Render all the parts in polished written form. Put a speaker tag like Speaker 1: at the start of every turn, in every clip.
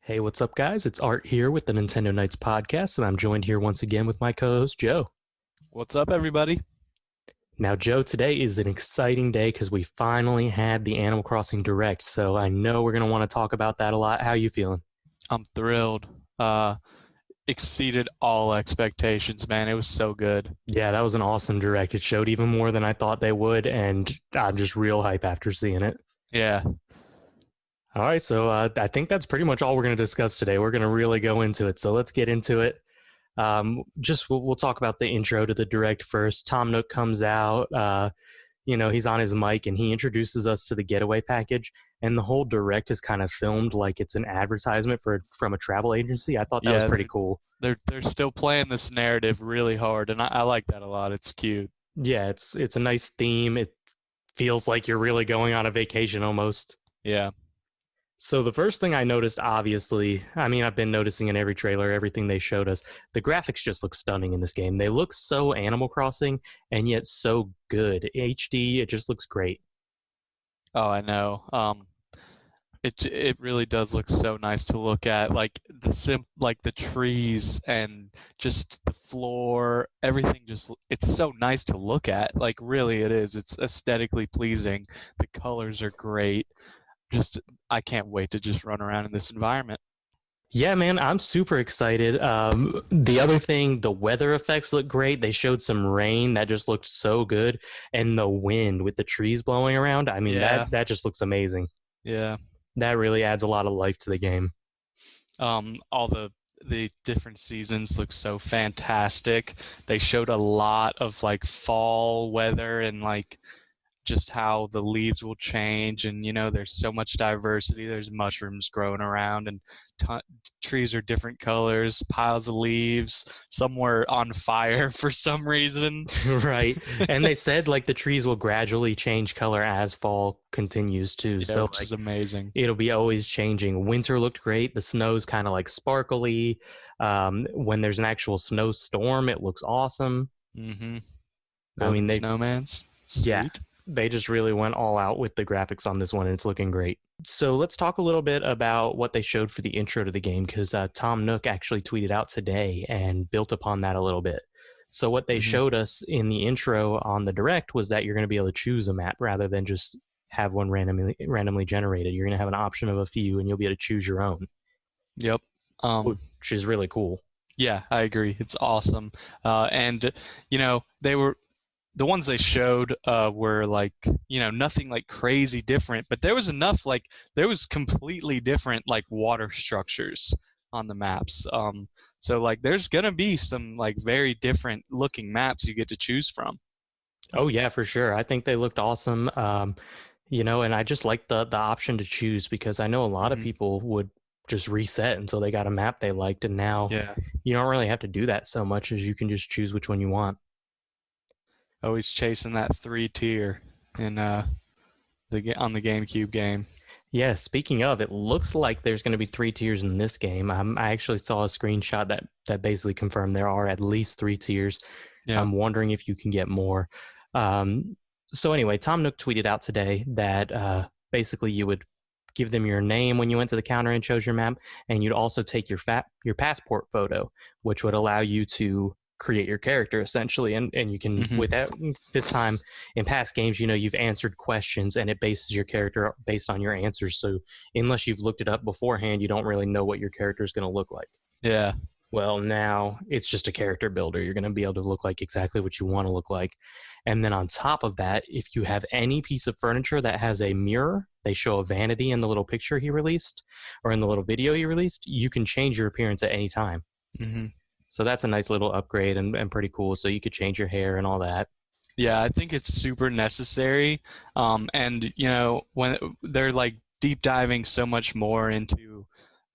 Speaker 1: Hey, what's up, guys? It's Art here with the Nintendo Knights podcast, and I'm joined here once again with my co-host, Joe.
Speaker 2: What's up, everybody?
Speaker 1: Now, Joe, today is an exciting day because we finally had the Animal Crossing Direct, so I know we're going to want to talk about that a lot. How are you feeling?
Speaker 2: I'm thrilled. Exceeded all expectations, man. It was so good.
Speaker 1: Yeah, that was an awesome Direct. It showed even more than I thought they would, and I'm just real hype after seeing it.
Speaker 2: Yeah.
Speaker 1: All right, so I think that's pretty much all we're going to discuss today. We're going to really go into it, so let's get into it. We'll talk about the intro to the Direct first. Tom Nook comes out. He's on his mic and he introduces us to the getaway package. And the whole Direct is kind of filmed like it's an advertisement from a travel agency. I thought that was pretty cool.
Speaker 2: They're still playing this narrative really hard, and I like that a lot. It's cute.
Speaker 1: Yeah, it's a nice theme. It feels like you're really going on a vacation almost.
Speaker 2: Yeah.
Speaker 1: So the first thing I noticed, obviously, I mean, I've been noticing in every trailer, everything they showed us, the graphics just look stunning in this game. They look so Animal Crossing and yet so good. HD, it just looks great.
Speaker 2: Oh, I know. It really does look so nice to look at. Like the trees and just the floor, everything it's so nice to look at. Like really it is. It's aesthetically pleasing. The colors are great. I can't wait to just run around in this environment.
Speaker 1: Yeah, man, I'm super excited. The other thing, the weather effects look great. They showed some rain that just looked so good, and the wind with the trees blowing around. I mean, that just looks amazing.
Speaker 2: Yeah.
Speaker 1: That really adds a lot of life to the game.
Speaker 2: All the different seasons look so fantastic. They showed a lot of like fall weather and like just how the leaves will change, and there's so much diversity. There's mushrooms growing around, and trees are different colors, piles of leaves. Some were on fire for some reason.
Speaker 1: Right. And they said like the trees will gradually change color as fall continues too.
Speaker 2: Yeah,
Speaker 1: so
Speaker 2: which is amazing.
Speaker 1: It'll be always changing. Winter looked great. The snow's kind of like sparkly. When there's an actual snowstorm, it looks awesome.
Speaker 2: Mm-hmm.
Speaker 1: I mean,
Speaker 2: snowmans. Sweet.
Speaker 1: Yeah, they just really went all out with the graphics on this one, and it's looking great. So let's talk a little bit about what they showed for the intro to the game, because Tom Nook actually tweeted out today and built upon that a little bit. So what they showed us in the intro on the Direct was that you're going to be able to choose a map rather than just have one randomly generated. You're going to have an option of a few, and you'll be able to choose your own.
Speaker 2: Yep.
Speaker 1: Which is really cool.
Speaker 2: Yeah, I agree. It's awesome. And the ones they showed were like, nothing like crazy different, but there was enough, like there was completely different like water structures on the maps. So like there's going to be some like very different looking maps you get to choose from.
Speaker 1: Oh yeah, for sure. I think they looked awesome. And I just like the option to choose, because I know a lot of people would just reset until they got a map they liked, and now you don't really have to do that so much, as you can just choose which one you want.
Speaker 2: Always chasing that 3-tier in on the GameCube game.
Speaker 1: Yeah, speaking of, it looks like there's going to be 3 tiers in this game. I actually saw a screenshot that basically confirmed there are at least 3 tiers. Yeah. I'm wondering if you can get more. So anyway, Tom Nook tweeted out today that basically you would give them your name when you went to the counter and chose your map, and you'd also take your passport photo, which would allow you to create your character essentially, and you can with that. This time in past games, you've answered questions and it bases your character based on your answers, so unless you've looked it up beforehand, you don't really know what your character is going to look like.
Speaker 2: Yeah.
Speaker 1: Well, now it's just a character builder. You're going to be able to look like exactly what you want to look like. And then on top of that, if you have any piece of furniture that has a mirror, they show a vanity in the little picture he released, or in the little video he released, you can change your appearance at any time. So that's a nice little upgrade and pretty cool. So you could change your hair and all that.
Speaker 2: Yeah, I think it's super necessary. And, when they're like deep diving so much more into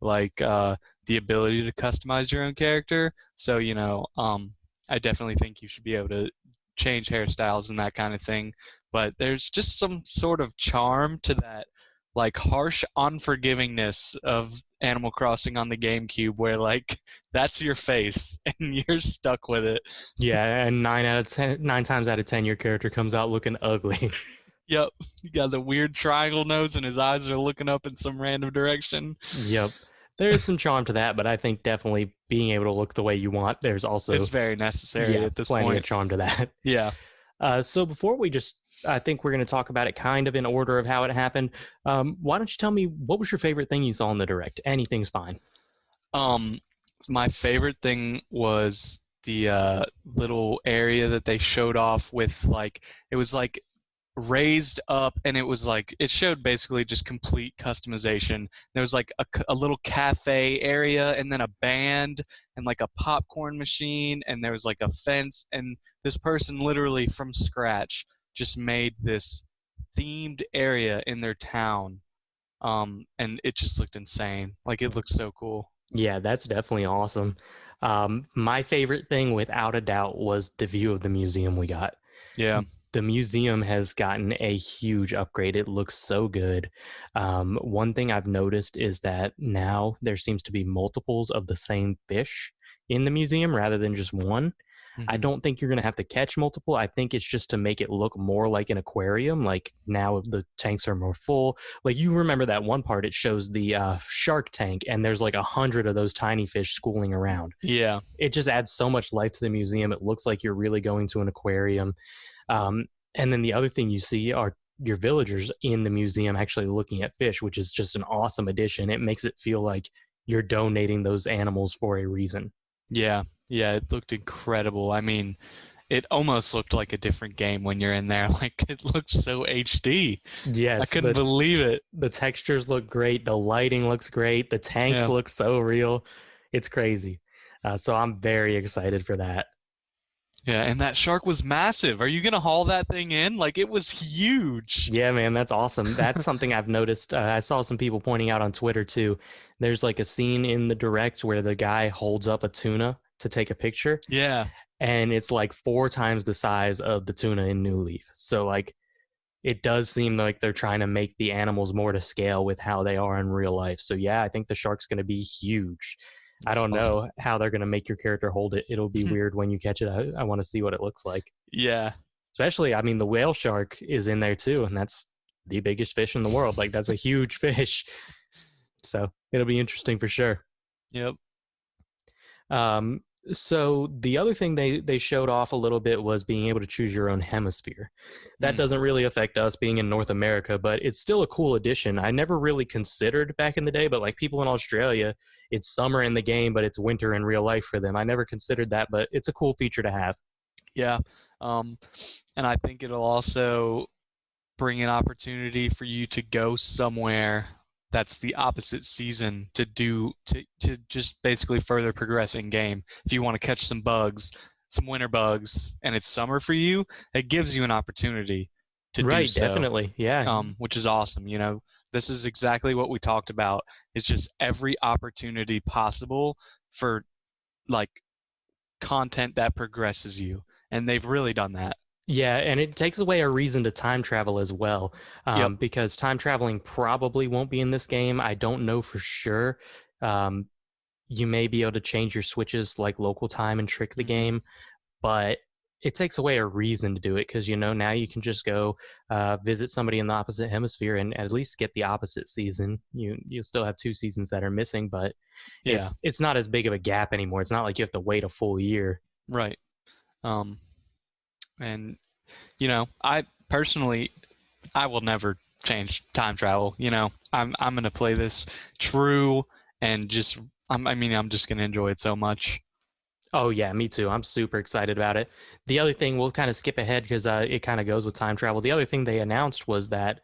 Speaker 2: like the ability to customize your own character. So, I definitely think you should be able to change hairstyles and that kind of thing. But there's just some sort of charm to that like harsh unforgivingness of Animal Crossing on the GameCube, where like that's your face and you're stuck with it.
Speaker 1: Yeah, and 9 times out of 10 your character comes out looking ugly.
Speaker 2: Yep, you got the weird triangle nose and his eyes are looking up in some random direction.
Speaker 1: Yep. There is some charm to that, but I think definitely being able to look the way you want, there's
Speaker 2: It's
Speaker 1: also,
Speaker 2: very necessary
Speaker 1: yeah,
Speaker 2: at this
Speaker 1: plenty of
Speaker 2: point.
Speaker 1: charm to that.
Speaker 2: Yeah.
Speaker 1: So before we just, I think we're going to talk about it kind of in order of how it happened. Why don't you tell me what was your favorite thing you saw in the direct? Anything's fine.
Speaker 2: Um, my favorite thing was the little area that they showed off with like it was like raised up and it was like it showed basically just complete customization. There was like a little cafe area and then a band and like a popcorn machine and there was like a fence and this person literally from scratch just made this themed area in their town. And it just looked insane. Like it looked so cool.
Speaker 1: Yeah, that's definitely awesome. My favorite thing, without a doubt, was the view of the museum we got.
Speaker 2: Yeah.
Speaker 1: The museum has gotten a huge upgrade. It looks so good. One thing I've noticed is that now there seems to be multiples of the same fish in the museum rather than just one. I
Speaker 2: Mm-hmm.
Speaker 1: don't think you're going to have to catch multiple. I think it's just to make it look more like an aquarium. Like now the tanks are more full. Like you remember that one part, it shows the shark tank, and there's like 100 of those tiny fish schooling around.
Speaker 2: Yeah.
Speaker 1: It just adds so much life to the museum. It looks like you're really going to an aquarium. Um, and then the other thing you see are your villagers in the museum actually looking at fish, which is just an awesome addition. It makes it feel like you're donating those animals for a reason.
Speaker 2: Yeah. Yeah. It looked incredible. I mean, it almost looked like a different game when you're in there. Like it looked so HD. I
Speaker 1: Yes,
Speaker 2: couldn't believe it.
Speaker 1: the textures look great. The lighting looks great. The tanks
Speaker 2: Yeah.
Speaker 1: look so real. It's crazy. So I'm very excited for that.
Speaker 2: Yeah. And that shark was massive. Are you going to haul that thing in? Like it was huge.
Speaker 1: Yeah, man, that's awesome. That's something I've noticed. I saw some people pointing out on Twitter too. There's like a scene in the direct where the guy holds up a tuna to take a picture,
Speaker 2: Yeah.
Speaker 1: and it's like 4 times the size of the tuna in New Leaf. So like it does seem like they're trying to make the animals more to scale with how they are in real life. So yeah, I think the shark's going to be huge. I
Speaker 2: That's
Speaker 1: don't
Speaker 2: awesome.
Speaker 1: know how they're going to make your character hold it. It'll be weird when you catch it. I want to see what it looks like.
Speaker 2: Yeah.
Speaker 1: Especially, I mean, the whale shark is in there too, and that's the biggest fish in the world. Like that's a huge fish. So it'll be interesting for sure.
Speaker 2: Yep.
Speaker 1: So the other thing they showed off a little bit was being able to choose your own hemisphere. That
Speaker 2: Mm.
Speaker 1: doesn't really affect us being in North America, but it's still a cool addition. I never really considered back in the day, but like people in Australia, it's summer in the game, but it's winter in real life for them. I never considered that, but it's a cool feature to have.
Speaker 2: Yeah. And I think it'll also bring an opportunity for you to go somewhere that's the opposite season to just basically further progress in game. If you want to catch some bugs, some winter bugs, and it's summer for you, it gives you an opportunity to do
Speaker 1: Right,
Speaker 2: so.
Speaker 1: definitely. Yeah.
Speaker 2: Which is awesome. You know, this is exactly what we talked about. It's just every opportunity possible for like content that progresses you, and they've really done that.
Speaker 1: Yeah, and it takes away a reason to time travel as well,
Speaker 2: Yep.
Speaker 1: because time traveling probably won't be in this game. I don't know for sure. Um, you may be able to change your switches like local time and trick the
Speaker 2: Mm-hmm.
Speaker 1: game, but it takes away a reason to do it because now you can just go visit somebody in the opposite hemisphere and at least get the opposite season. You still have 2 seasons that are missing, but
Speaker 2: Yeah.
Speaker 1: it's not as big of a gap anymore. It's not like you have to wait a full year.
Speaker 2: Right. Um, and I personally, I will never change time travel. I'm gonna play this true and just I'm just gonna enjoy it so much.
Speaker 1: Oh yeah, me too. I'm super excited about it. The other thing, we'll kind of skip ahead because it kind of goes with time travel. The other thing they announced was that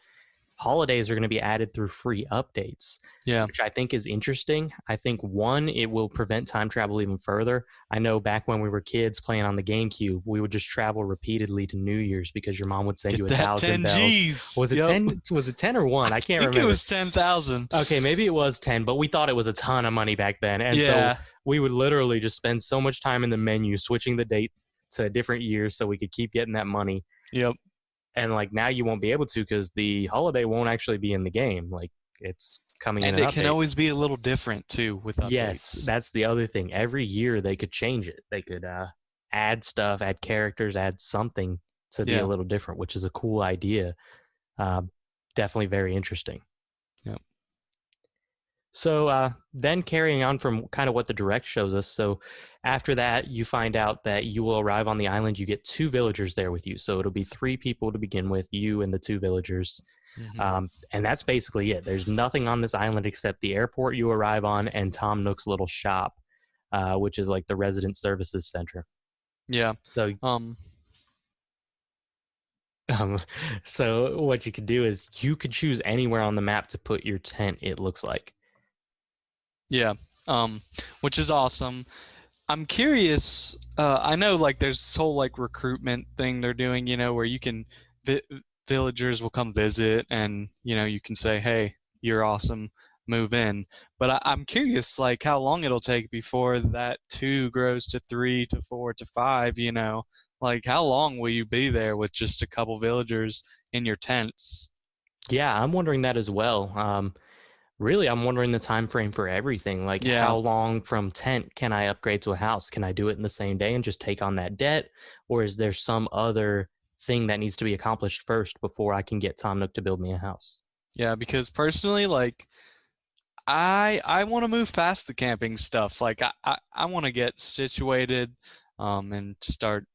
Speaker 1: holidays are going to be added through free updates,
Speaker 2: Yeah.
Speaker 1: which I think is interesting. I think one, it will prevent time travel even further. I know back when we were kids playing on the GameCube, we would just travel repeatedly to New Year's because your mom would send you
Speaker 2: Get
Speaker 1: a
Speaker 2: that
Speaker 1: thousand
Speaker 2: 10
Speaker 1: bells.
Speaker 2: G's.
Speaker 1: Was it
Speaker 2: Yep.
Speaker 1: 10? Was it 10 or one? I
Speaker 2: I
Speaker 1: can't
Speaker 2: think
Speaker 1: remember.
Speaker 2: it was 10,000.
Speaker 1: Okay, maybe it was 10, but we thought it was a ton of money back then. And
Speaker 2: Yeah.
Speaker 1: so we would literally just spend so much time in the menu switching the date to different years so we could keep getting that money.
Speaker 2: Yep.
Speaker 1: And like now you won't be able to because the holiday won't actually be in the game. Like it's coming in
Speaker 2: And
Speaker 1: an
Speaker 2: it can
Speaker 1: update.
Speaker 2: always be a little different too with updates.
Speaker 1: Yes, that's the other thing. Every year they could change it. They could add stuff, add characters, add something to be a
Speaker 2: Yeah.
Speaker 1: little different, which is a cool idea. Uh, Definitely very interesting.
Speaker 2: Yep.
Speaker 1: So then carrying on from kind of what the direct shows us. So after that, you find out that you will arrive on the island. You get two villagers there with you. So it'll be three people to begin with, you and the two villagers.
Speaker 2: Hmm.
Speaker 1: And that's basically it. There's nothing on this island except the airport you arrive on and Tom Nook's little shop, which is like the resident services center.
Speaker 2: Yeah.
Speaker 1: So
Speaker 2: Um,
Speaker 1: um, so what you could do is you could choose anywhere on the map to put your tent, it looks like.
Speaker 2: yeah. Which is awesome. I'm curious. I know like there's this whole like recruitment thing they're doing, where you can vi villagers will come visit and you can say, "Hey, you're awesome, move in." But I'm curious like how long it'll take before that two grows to three to four to five. Like how long will you be there with just a couple villagers in your tents?
Speaker 1: Yeah, I'm wondering that as well. Really, I'm wondering the time frame for everything. Like,
Speaker 2: Yeah.
Speaker 1: how long from tent can I upgrade to a house? Can I do it in the same day and just take on that debt, or is there some other thing that needs to be accomplished first before I can get Tom Nook to build me a house?
Speaker 2: Yeah, because personally, like I want to move past the camping stuff. Like I want to get situated, and start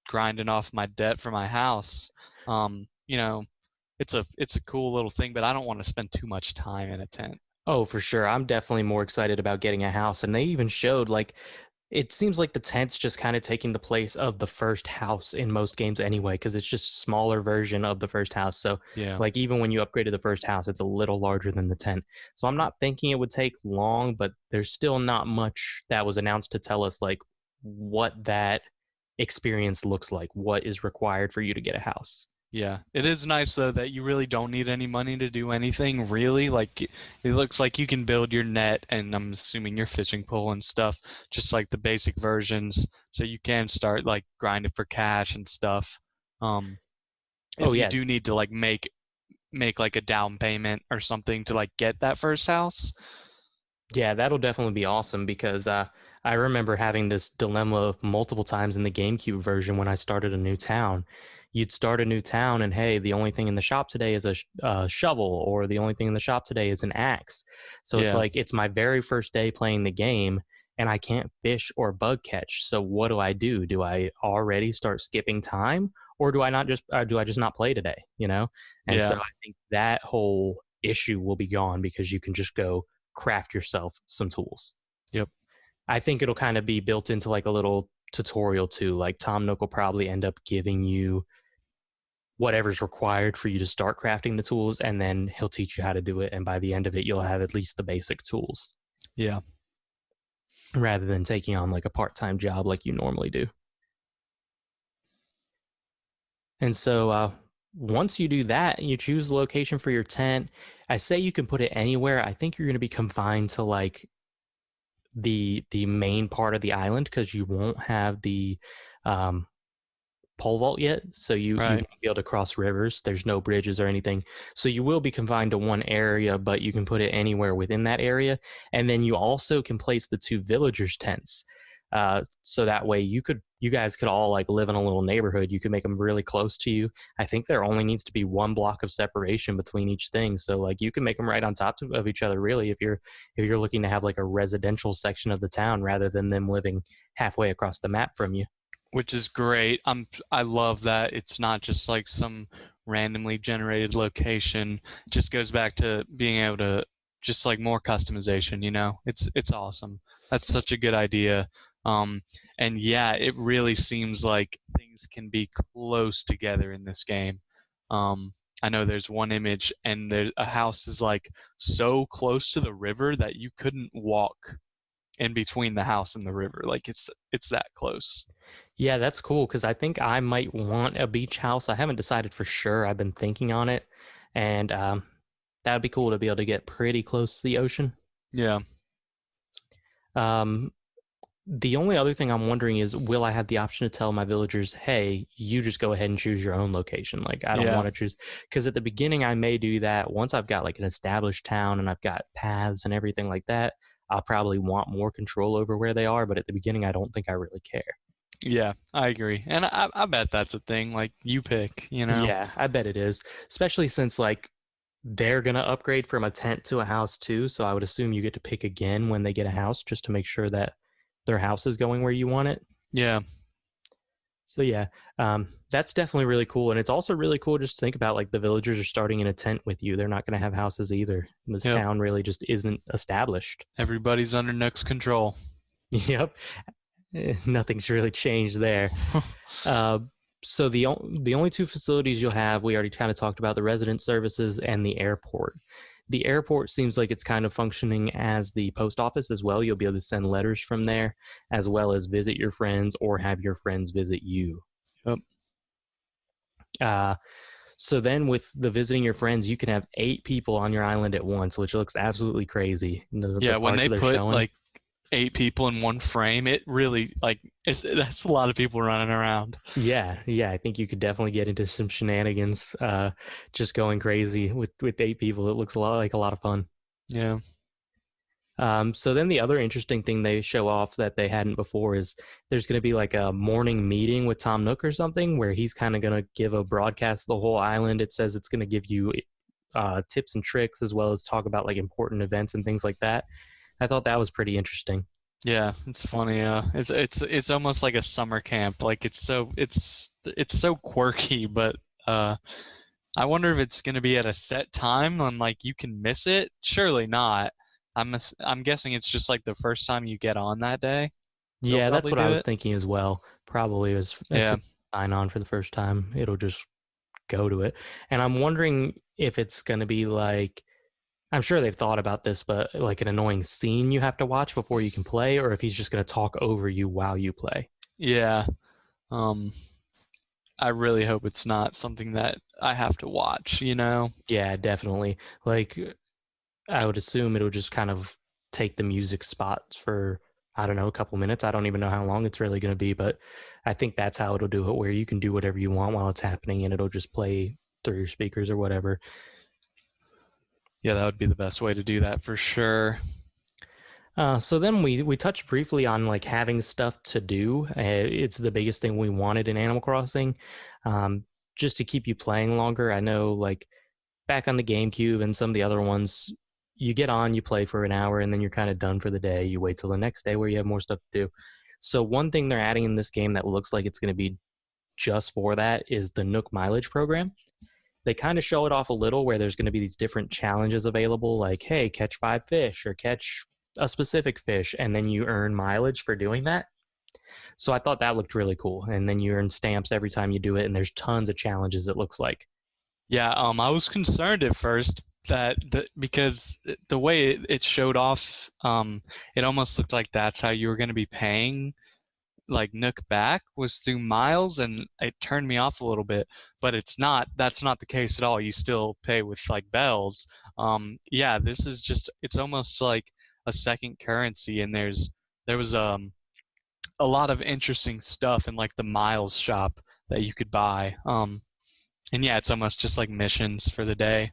Speaker 2: grinding off my debt for my house. Um, you know, it's a cool little thing, but I don't want to spend too much time in a tent.
Speaker 1: Oh, for sure. I'm definitely more excited about getting a house. And they even showed like it seems like the tent's just kind of taking the place of the first house in most games anyway, because it's just a smaller version of the first house. So
Speaker 2: Yeah.
Speaker 1: like even when you upgraded the first house, it's a little larger than the tent. So I'm not thinking it would take long, but there's still not much that was announced to tell us like what that experience looks like, what is required for you to get a house.
Speaker 2: Yeah, it is nice though that you really don't need any money to do anything really. Like it looks like you can build your net and I'm assuming your fishing pole and stuff, just like the basic versions, so you can start like grinding for cash and stuff. Um,
Speaker 1: Oh
Speaker 2: if you
Speaker 1: yeah,
Speaker 2: do need to like make like a down payment or something to like get that first house.
Speaker 1: yeah, that'll definitely be awesome because I remember having this dilemma multiple times in the GameCube version when I started a new town. You'd start a new town, and hey, the only thing in the shop today is a shovel, or the only thing in the shop today is an axe. So it's
Speaker 2: Yeah,
Speaker 1: like it's my very first day playing the game, and I can't fish or bug catch. So what do I do? Do I already start skipping time, or do I just not play today? And so
Speaker 2: yeah,
Speaker 1: I think that whole issue will be gone because you can just go craft yourself some tools.
Speaker 2: yep,
Speaker 1: I think it'll kind of be built into like a little tutorial too. Like Tom Nook will probably end up giving you whatever's required for you to start crafting the tools, and then he'll teach you how to do it. And by the end of it, you'll have at least the basic tools
Speaker 2: yeah,
Speaker 1: rather than taking on like a part time job like you normally do. And so once you do that, you choose the location for your tent. I say you can put it anywhere. I think you're going to be confined to like the main part of the island because you won't have the um, pole vault yet, so you
Speaker 2: right,
Speaker 1: won't be able to cross rivers. There's no bridges or anything, so you will be confined to one area, but you can put it anywhere within that area. And then you also can place the two villagers tents, so that way you guys could all like live in a little neighborhood. You could make them really close to you. I think there only needs to be one block of separation between each thing, so like you can make them right on top of each other really if you're looking to have like a residential section of the town rather than them living halfway across the map from you.
Speaker 2: which is great. I love that it's not just like some randomly generated location. It just goes back to being able to just like more customization. It's awesome. That's such a good idea. Um, and yeah, it really seems like things can be close together in this game. I know there's one image and there's a house is like so close to the river that you couldn't walk in between the house and the river. Like it's that close.
Speaker 1: Yeah, that's cool because I think I might want a beach house. I haven't decided for sure. I've been thinking on it, and that would be cool to be able to get pretty close to the ocean.
Speaker 2: Yeah.
Speaker 1: Um, the only other thing I'm wondering is, will I have the option to tell my villagers, "Hey, you just go ahead and choose your own location"? Like, I don't
Speaker 2: Yeah.
Speaker 1: want to choose because at the beginning I may do that. Once I've got like an established town and I've got paths and everything like that, I'll probably want more control over where they are. But at the beginning, I don't think I really care.
Speaker 2: Yeah, I agree. And I bet that's a thing. Like you pick.
Speaker 1: Yeah, I bet it is. Especially since like they're going to upgrade from a tent to a house too. So I would assume you get to pick again when they get a house just to make sure that their house is going where you want it.
Speaker 2: Yeah.
Speaker 1: So yeah, that's definitely really cool. And it's also really cool just to think about like the villagers are starting in a tent with you. They're not going to have houses either. This
Speaker 2: Yep.
Speaker 1: town really just isn't established.
Speaker 2: Everybody's under Nook's control.
Speaker 1: Yep. Nothing's really changed there. Uh, so the only two facilities you'll have, we already kind of talked about, the resident services and the airport. The airport seems like it's kind of functioning as the post office as well. You'll be able to send letters from there, as well as visit your friends or have your friends visit you.
Speaker 2: Yep.
Speaker 1: So then with the visiting your friends, you can have 8 people on your island at once, which looks absolutely crazy.
Speaker 2: Yeah, when they put showing. Like 8 people in one frame, it really that's a lot of people running around.
Speaker 1: Yeah, I think you could definitely get into some shenanigans, just going crazy with 8 people. It looks a lot of fun.
Speaker 2: Yeah.
Speaker 1: So then the other interesting thing they show off that they hadn't before is there's going to be like a morning meeting with Tom Nook or something where he's kind of going to give a broadcast the whole island. It says it's going to give you tips and tricks as well as talk about like important events and things like that. I thought that was pretty interesting.
Speaker 2: Yeah, it's funny. It's almost like a summer camp. Like it's so quirky, but I wonder if it's going to be at a set time and like you can miss it. Surely not. I'm guessing it's just like the first time you get on that day.
Speaker 1: Yeah, that's what I was thinking as well. Probably as sign on for the first time, it'll just go to it. And I'm wondering if it's going to be like, I'm sure they've thought about this, but like an annoying scene you have to watch before you can play, or if he's just going to talk over you while you play.
Speaker 2: Yeah. I really hope it's not something that I have to watch, you know?
Speaker 1: Yeah, definitely. Like, I would assume it'll just kind of take the music spots for, I don't know, a couple minutes. I don't even know how long it's really going to be, but I think that's how it'll do it, where you can do whatever you want while it's happening and it'll just play through your speakers or whatever.
Speaker 2: Yeah, that would be the best way to do that for sure.
Speaker 1: So then we touched briefly on like having stuff to do. It's the biggest thing we wanted in Animal Crossing, just to keep you playing longer. I know like back on the GameCube and some of the other ones, you get on, you play for an hour, and then you're kind of done for the day. You wait till the next day where you have more stuff to do. So one thing they're adding in this game that looks like it's going to be just for that is the Nook mileage program. They kind of show it off a little where there's going to be these different challenges available, like, hey, catch 5 fish or catch a specific fish, and then you earn mileage for doing that. So I thought that looked really cool. And then you earn stamps every time you do it, and there's tons of challenges, it looks like.
Speaker 2: Yeah, I was concerned at first because the way it showed off, it almost looked like that's how you were going to be paying like Nook back was through miles, and it turned me off a little bit. But that's not the case at all. You still pay with like bells. Yeah, this is it's almost like a second currency, and there was a lot of interesting stuff in like the miles shop that you could buy. And yeah, it's almost just like missions for the day.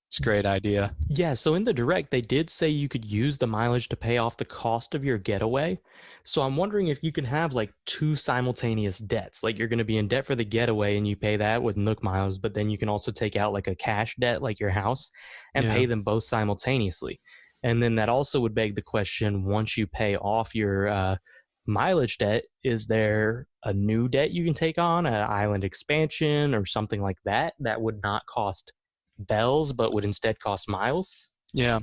Speaker 2: It's a great idea.
Speaker 1: Yeah, so in the direct, they did say you could use the mileage to pay off the cost of your getaway. So I'm wondering if you can have like 2 simultaneous debts. Like you're going to be in debt for the getaway and you pay that with Nook miles, but then you can also take out like a cash debt like your house and pay them both simultaneously. And then that also would beg the question, once you pay off your mileage debt, is there a new debt you can take on, an island expansion or something like that would not cost bells but would instead cost miles?
Speaker 2: Yeah.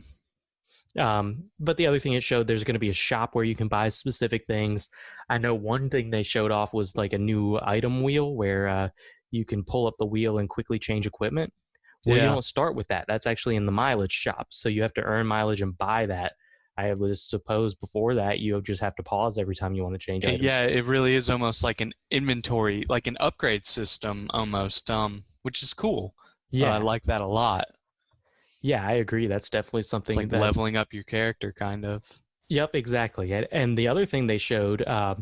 Speaker 1: But the other thing it showed, there's going to be a shop where you can buy specific things. I know one thing they showed off was like a new item wheel where you can pull up the wheel and quickly change equipment. Well, you don't start with that. That's actually in the mileage shop. So you have to earn mileage and buy that. I was supposed before that you just have to pause every time you want to change items.
Speaker 2: Yeah, it really is almost like an inventory, like an upgrade system almost, which is cool. Yeah, I like that a lot.
Speaker 1: Yeah, I agree. That's definitely something
Speaker 2: it's like leveling up your character, kind of.
Speaker 1: Yep, exactly. And the other thing they showed, I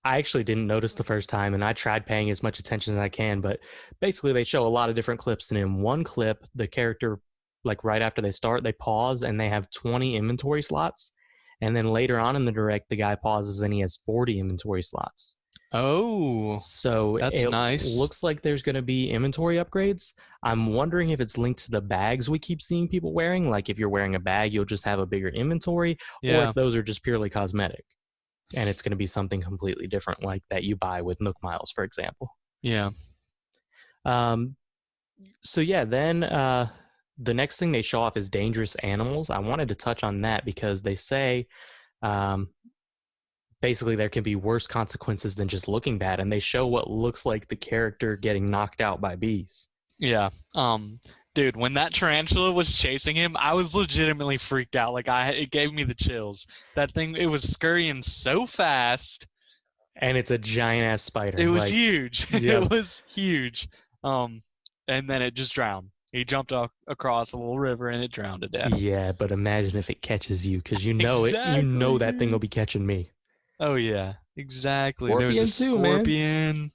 Speaker 1: actually didn't notice the first time, and I tried paying as much attention as I can, but basically they show a lot of different clips, and in one clip, the character, like right after they start, they pause and they have 20 inventory slots. And then later on in the direct, the guy pauses and he has 40 inventory slots.
Speaker 2: Oh,
Speaker 1: So
Speaker 2: that's
Speaker 1: it
Speaker 2: nice.
Speaker 1: looks like there's going to be inventory upgrades. I'm wondering if it's linked to the bags we keep seeing people wearing. Like if you're wearing a bag, you'll just have a bigger inventory, or if
Speaker 2: Yeah,
Speaker 1: those are just purely cosmetic and it's going to be something completely different, like that you buy with Nook Miles, for example.
Speaker 2: yeah.
Speaker 1: Um, so yeah, then the next thing they show off is dangerous animals. I wanted to touch on that because they say um, basically there can be worse consequences than just looking bad, and they show what looks like the character getting knocked out by bees.
Speaker 2: Yeah. Dude, when that tarantula was chasing him, I was legitimately freaked out. Like it gave me the chills. That thing, it was scurrying so fast.
Speaker 1: And it's a giant ass spider.
Speaker 2: It was
Speaker 1: Like,
Speaker 2: huge.
Speaker 1: yep.
Speaker 2: It was huge. Um, and then it just drowned. He jumped across a little river and it drowned to death.
Speaker 1: Yeah, but imagine if it catches you, because you know it. You know
Speaker 2: Exactly,
Speaker 1: that thing will
Speaker 2: dude.
Speaker 1: be catching me.
Speaker 2: Oh yeah, exactly. There was a
Speaker 1: Scorpion too, man.
Speaker 2: scorpion.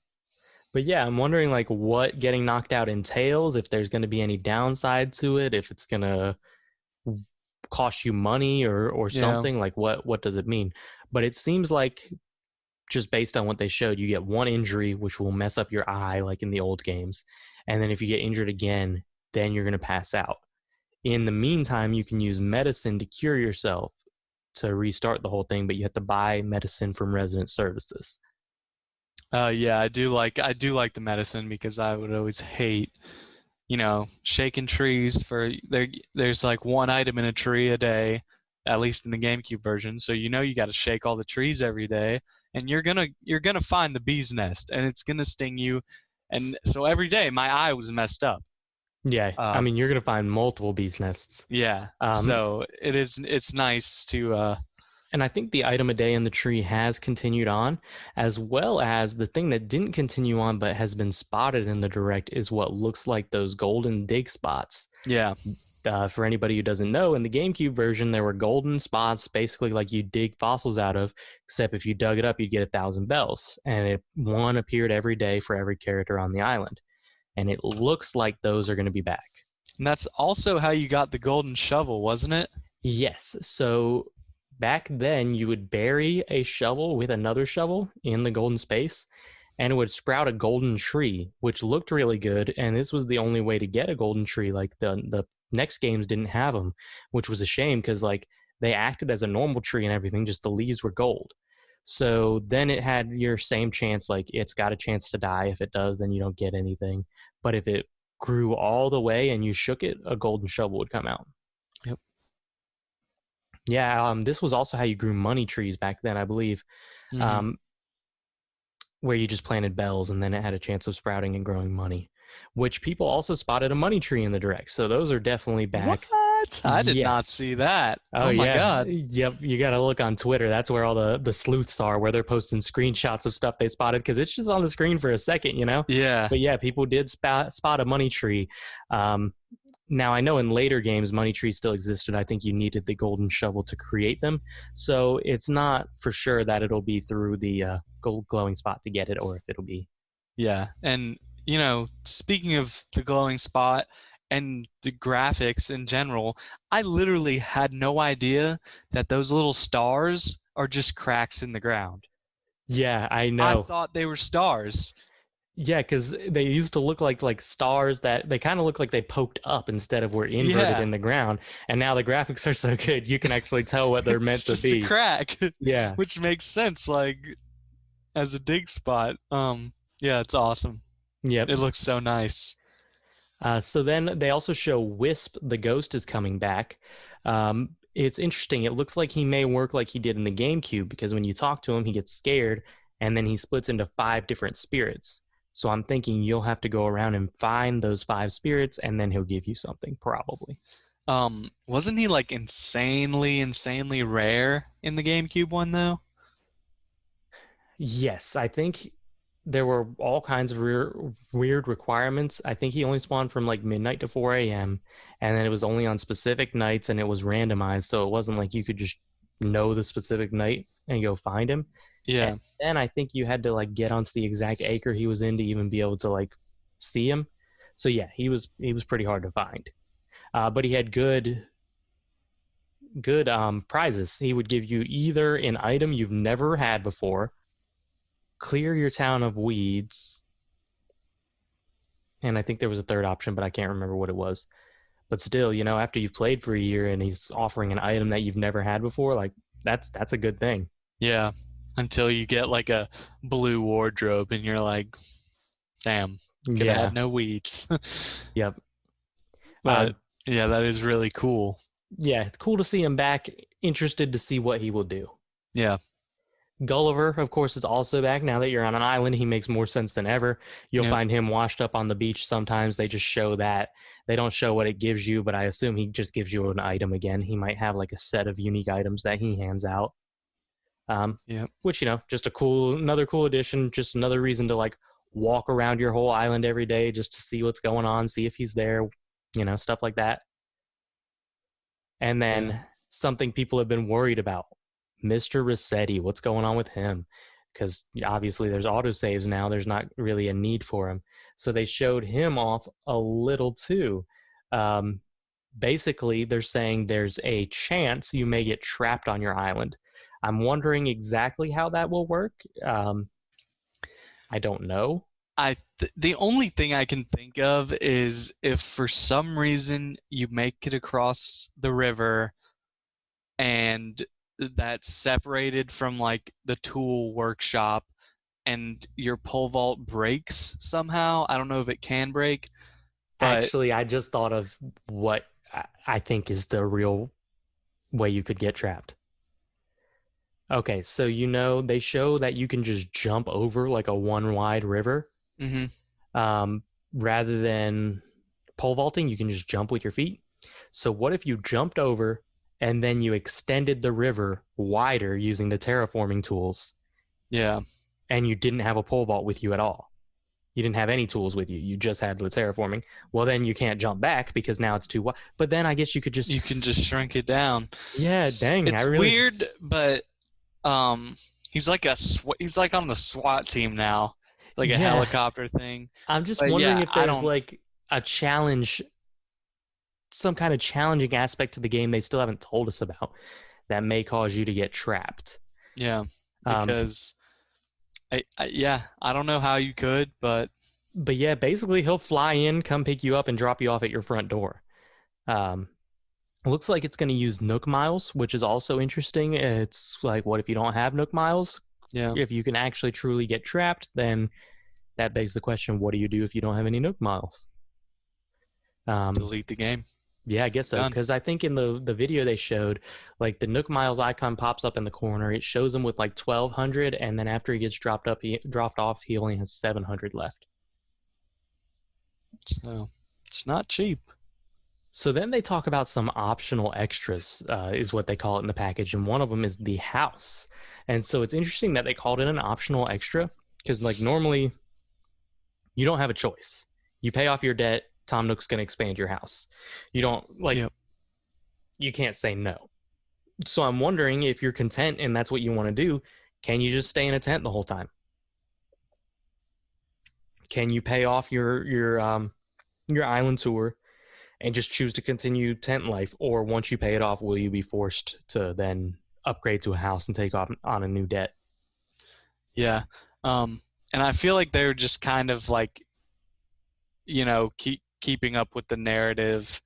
Speaker 1: But yeah, I'm wondering like what getting knocked out entails, if there's going to be any downside to it, if it's going to cost you money or
Speaker 2: Yeah.
Speaker 1: something. Like what does it mean? But it seems like just based on what they showed, you get one injury which will mess up your eye like in the old games. And then if you get injured again, then you're going to pass out. In the meantime, you can use medicine to cure yourself to restart the whole thing, but you have to buy medicine from resident services.
Speaker 2: Yeah, I do like the medicine because I would always hate, shaking trees for there's like one item in a tree a day, at least in the GameCube version. So you got to shake all the trees every day, and you're gonna find the bee's nest, and it's gonna sting you, and so every day my eye was messed up.
Speaker 1: Yeah, I
Speaker 2: Uh,
Speaker 1: mean, you're going to find multiple bees' nests.
Speaker 2: yeah,
Speaker 1: Um,
Speaker 2: so it's nice to
Speaker 1: and I think the item a day in the tree has continued on, as well as the thing that didn't continue on but has been spotted in the direct is what looks like those golden dig spots.
Speaker 2: yeah.
Speaker 1: For anybody who doesn't know, in the GameCube version, there were golden spots, basically like you dig fossils out of, except if you dug it up, you'd get 1,000 bells. And one appeared every day for every character on the island. And it looks like those are going to be back.
Speaker 2: And that's also how you got the golden shovel, wasn't it?
Speaker 1: Yes. So back then, you would bury a shovel with another shovel in the golden space, and it would sprout a golden tree, which looked really good. And this was the only way to get a golden tree. Like the next games didn't have them, which was a shame because like they acted as a normal tree and everything, just the leaves were gold. So then it had your same chance, like it's got a chance to die. If it does, then you don't get anything. But if it grew all the way and you shook it, a golden shovel would come out.
Speaker 2: Yep.
Speaker 1: Yeah, this was also how you grew money trees back then, I believe,
Speaker 2: Mm-hmm.
Speaker 1: um, where you just planted bells and then it had a chance of sprouting and growing money, which people also spotted a money tree in the direct. So those are definitely back.
Speaker 2: What? I did not
Speaker 1: Yes.
Speaker 2: see that.
Speaker 1: Oh,
Speaker 2: Oh my
Speaker 1: yeah.
Speaker 2: God.
Speaker 1: Yep. You got to look on Twitter. That's where all the sleuths are, where they're posting screenshots of stuff they spotted because it's just on the screen for a second, you know?
Speaker 2: Yeah.
Speaker 1: But yeah, people did spot a money tree. Um, Now, I know in later games, money trees still existed. I think you needed the golden shovel to create them. So it's not for sure that it'll be through the gold glowing spot to get it or if it'll be.
Speaker 2: Yeah. And, speaking of the glowing spot and the graphics in general, I literally had no idea that those little stars are just cracks in the ground.
Speaker 1: Yeah, I
Speaker 2: I
Speaker 1: know.
Speaker 2: thought they were stars.
Speaker 1: Yeah, because they used to look like stars that they kind of look like they poked up instead of were inverted
Speaker 2: Yeah.
Speaker 1: in the ground. And now the graphics are so good, you can actually tell what they're
Speaker 2: It's
Speaker 1: meant to
Speaker 2: just a
Speaker 1: be.
Speaker 2: crack,
Speaker 1: Yeah.
Speaker 2: which makes sense, like as a dig spot. Yeah, it's awesome.
Speaker 1: Yep.
Speaker 2: It looks so nice.
Speaker 1: So then they also show Wisp, the ghost, is coming back. It's interesting. It looks like he may work like he did in the GameCube because when you talk to him, he gets scared and then he splits into 5 different spirits. So I'm thinking you'll have to go around and find those 5 spirits and then he'll give you something, probably.
Speaker 2: Wasn't he like insanely rare in the GameCube one though?
Speaker 1: Yes, I think there were all kinds of weird requirements. I think he only spawned from like midnight to 4 a.m. and then it was only on specific nights and it was randomized. So it wasn't like you could just know the specific night and go find him. And
Speaker 2: Yeah.
Speaker 1: then I think you had to like get onto the exact acre he was in to even be able to like see him. So yeah, he was pretty hard to find. But he had good prizes. He would give you either an item you've never had before, clear your town of weeds. And I think there was a third option, but I can't remember what it was. But still, after you've played for a year and he's offering an item that you've never had before, like that's a good thing.
Speaker 2: Yeah. Until you get like a blue wardrobe and you're like, damn, could have had
Speaker 1: Yeah.
Speaker 2: no weeds.
Speaker 1: Yep.
Speaker 2: But yeah, that is really cool.
Speaker 1: Yeah, it's cool to see him back. Interested to see what he will do.
Speaker 2: Yeah.
Speaker 1: Gulliver, of course, is also back. Now that you're on an island, he makes more sense than ever. You'll find him washed up on the beach sometimes. They just show that. They don't show what it gives you, but I assume he just gives you an item again. He might have like a set of unique items that he hands out. Which, just another cool addition, just another reason to like walk around your whole island every day just to see what's going on, see if he's there, stuff like that. And then something people have been worried about, Mr. Rossetti, what's going on with him? Because obviously there's autosaves now. There's not really a need for him. So they showed him off a little too. Basically, they're saying there's a chance you may get trapped on your island. I'm wondering exactly how that will work. I don't know.
Speaker 2: The only thing I can think of is if for some reason you make it across the river and that's separated from like the tool workshop and your pole vault breaks somehow. I don't know if it can break. But
Speaker 1: actually, I just thought of what I think is the real way you could get trapped. Okay, so they show that you can just jump over like a one-wide river. Rather than pole vaulting, you can just jump with your feet. So what if you jumped over and then you extended the river wider using the terraforming tools?
Speaker 2: Yeah.
Speaker 1: And you didn't have a pole vault with you at all. You didn't have any tools with you. You just had the terraforming. Well, then you can't jump back because now it's too wide. But then I guess you could just...
Speaker 2: You can just shrink it down.
Speaker 1: Yeah, dang.
Speaker 2: It's weird, but he's like on the SWAT team now. It's like a helicopter thing.
Speaker 1: I'm just wondering if there's like a challenge, some kind of challenging aspect to the game they still haven't told us about that may cause you to get trapped.
Speaker 2: Yeah, because I don't know how you could, but
Speaker 1: yeah, basically he'll fly in, come pick you up, and drop you off at your front door. Looks like it's going to use Nook Miles, which is also interesting. It's like, what if you don't have Nook Miles?
Speaker 2: Yeah.
Speaker 1: If you can actually truly get trapped, then that begs the question, what do you do if you don't have any Nook Miles?
Speaker 2: Delete the game.
Speaker 1: Yeah, I guess so. Because I think in the video they showed, like the Nook Miles icon pops up in the corner. It shows him with like 1,200, and then after he gets dropped off, he only has 700 left.
Speaker 2: So it's not cheap.
Speaker 1: So then they talk about some optional extras, is what they call it in the package, and one of them is the house. And so it's interesting that they called it an optional extra, because like normally you don't have a choice. You pay off your debt, Tom Nook's going to expand your house. You don't you can't say no. So I'm wondering if you're content and that's what you want to do, can you just stay in a tent the whole time? Can you pay off your island tour and just choose to continue tent life? Or once you pay it off, will you be forced to then upgrade to a house and take on a new debt?
Speaker 2: Yeah. And I feel like they're just kind of like, keeping up with the narrative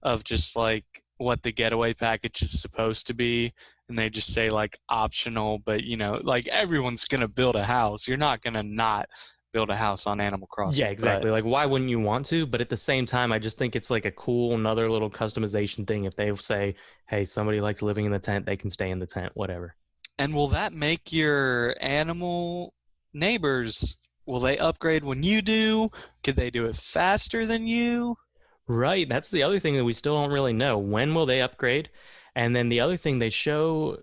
Speaker 2: of just like what the getaway package is supposed to be. And they just say like optional, but like everyone's going to build a house. You're not going to not build a house on Animal Crossing.
Speaker 1: Yeah, exactly. Like, why wouldn't you want to? But at the same time, I just think it's like a cool another little customization thing. If they say, hey, somebody likes living in the tent, they can stay in the tent, whatever.
Speaker 2: And will that make your animal neighbors, will they upgrade when you do? Could they do it faster than you?
Speaker 1: Right. That's the other thing that we still don't really know. When will they upgrade? And then the other thing they show,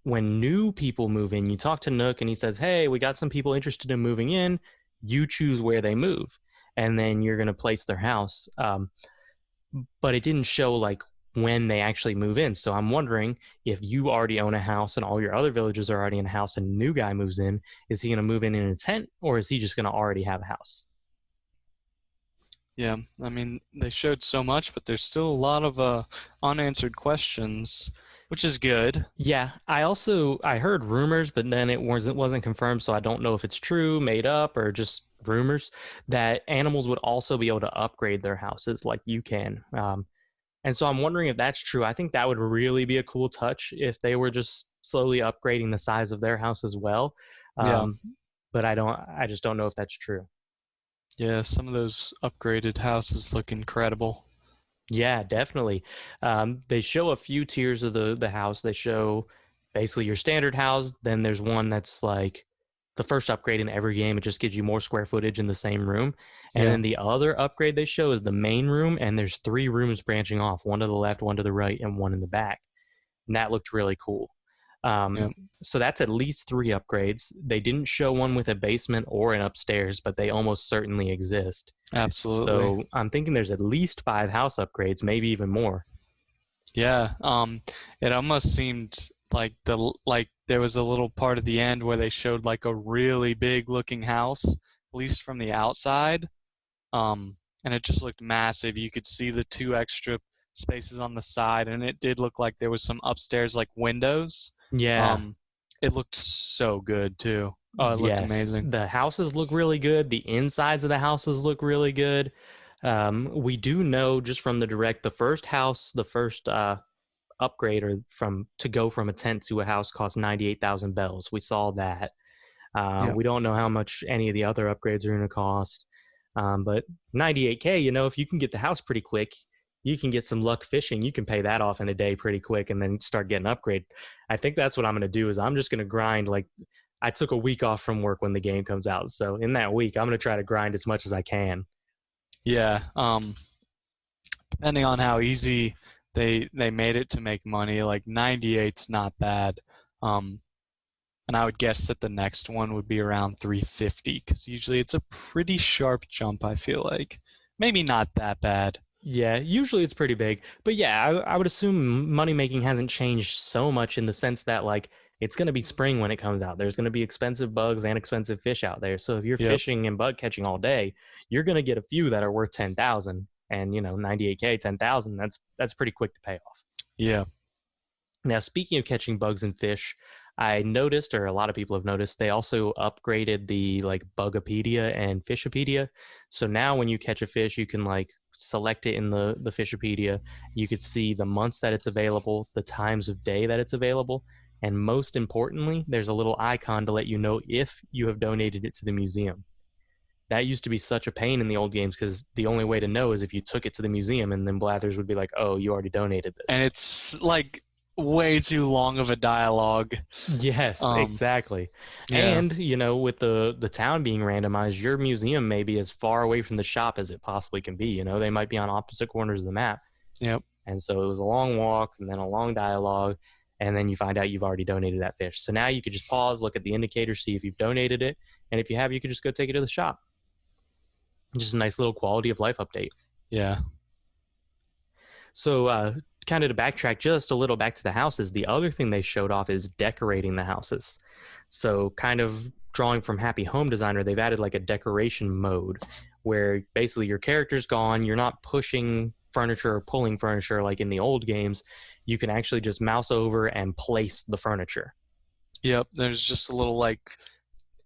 Speaker 1: when new people move in, you talk to Nook and he says, hey, we got some people interested in moving in. You choose where they move, and then you're going to place their house. But it didn't show like when they actually move in. So I'm wondering if you already own a house and all your other villagers are already in a house and a new guy moves in, is he going to move in a tent, or is he just going to already have a house?
Speaker 2: Yeah, I mean, they showed so much, but there's still a lot of unanswered questions. which is good.
Speaker 1: Yeah, I heard rumors, but then it wasn't confirmed, so I don't know if it's true, made up, or just rumors that animals would also be able to upgrade their houses like you can. And so I'm wondering if that's true. I think that would really be a cool touch if they were just slowly upgrading the size of their house as well.
Speaker 2: Yeah.
Speaker 1: Um, but I just don't know if that's true.
Speaker 2: Yeah, some of those upgraded houses look incredible.
Speaker 1: Yeah, definitely. They show a few tiers of the house. They show basically your standard house. Then there's one that's like the first upgrade in every game. It just gives you more square footage in the same room. And
Speaker 2: Yeah.
Speaker 1: then the other upgrade they show is the main room, and there's three rooms branching off, one to the left, one to the right, and one in the back. And that looked really cool.
Speaker 2: Yeah.
Speaker 1: Um, so that's at least three upgrades. They didn't show one with a basement or an upstairs, but they almost certainly exist.
Speaker 2: Absolutely.
Speaker 1: So I'm thinking there's at least five house upgrades, maybe even more.
Speaker 2: Yeah. It almost seemed like there was a little part at the end where they showed like a really big looking house, at least from the outside. And it just looked massive. You could see the two extra spaces on the side, and it did look like there was some upstairs like windows.
Speaker 1: Yeah.
Speaker 2: Um, it looked so good too. Oh, it looked
Speaker 1: Yes.
Speaker 2: amazing.
Speaker 1: The houses look really good. The insides of the houses look really good. We do know just from the direct, the first house, the first upgrade or from to go from a tent to a house cost 98,000 bells. We saw that.
Speaker 2: Yeah.
Speaker 1: We don't know how much any of the other upgrades are going to cost. But 98K, if you can get the house pretty quick, you can get some luck fishing. You can pay that off in a day pretty quick and then start getting upgrade. I think that's what I'm going to do is I'm just going to grind. Like I took a week off from work when the game comes out. So in that week, I'm going to try to grind as much as I can.
Speaker 2: Yeah. Depending on how easy they made it to make money, like 98's not bad. And I would guess that the next one would be around 350 because usually it's a pretty sharp jump, I feel like. Maybe not that bad.
Speaker 1: Yeah, usually it's pretty big. But yeah, I would assume money making hasn't changed so much in the sense that like it's going to be spring when it comes out. There's going to be expensive bugs and expensive fish out there. So if you're
Speaker 2: Yep.
Speaker 1: fishing and bug catching all day, you're going to get a few that are worth 10,000 and 98K, 10,000, that's pretty quick to pay off.
Speaker 2: Yeah.
Speaker 1: Now, speaking of catching bugs and fish, I noticed, or a lot of people have noticed, they also upgraded the like Bugopedia and Fishopedia. So now when you catch a fish, you can like select it in the Fishopedia. You could see the months that it's available, the times of day that it's available, and most importantly, there's a little icon to let you know if you have donated it to the museum. That used to be such a pain in the old games because the only way to know is if you took it to the museum and then Blathers would be like, oh, you already donated
Speaker 2: And
Speaker 1: this.
Speaker 2: it's like way too long of a dialogue.
Speaker 1: Yes, exactly.
Speaker 2: Yeah.
Speaker 1: And, with the town being randomized, your museum may be as far away from the shop as it possibly can be. They might be on opposite corners of the map.
Speaker 2: Yep.
Speaker 1: And so it was a long walk and then a long dialogue. And then you find out you've already donated that fish. So now you could just pause, look at the indicator, see if you've donated it. And if you have, you could just go take it to the shop. Just a nice little quality of life update.
Speaker 2: Yeah.
Speaker 1: So, kind of to backtrack just a little back to the houses, the other thing they showed off is decorating the houses. So, kind of drawing from Happy Home Designer, they've added like a decoration mode where basically your character's gone. You're not pushing furniture or pulling furniture like in the old games. You can actually just mouse over and place the furniture.
Speaker 2: Yep. There's just a little like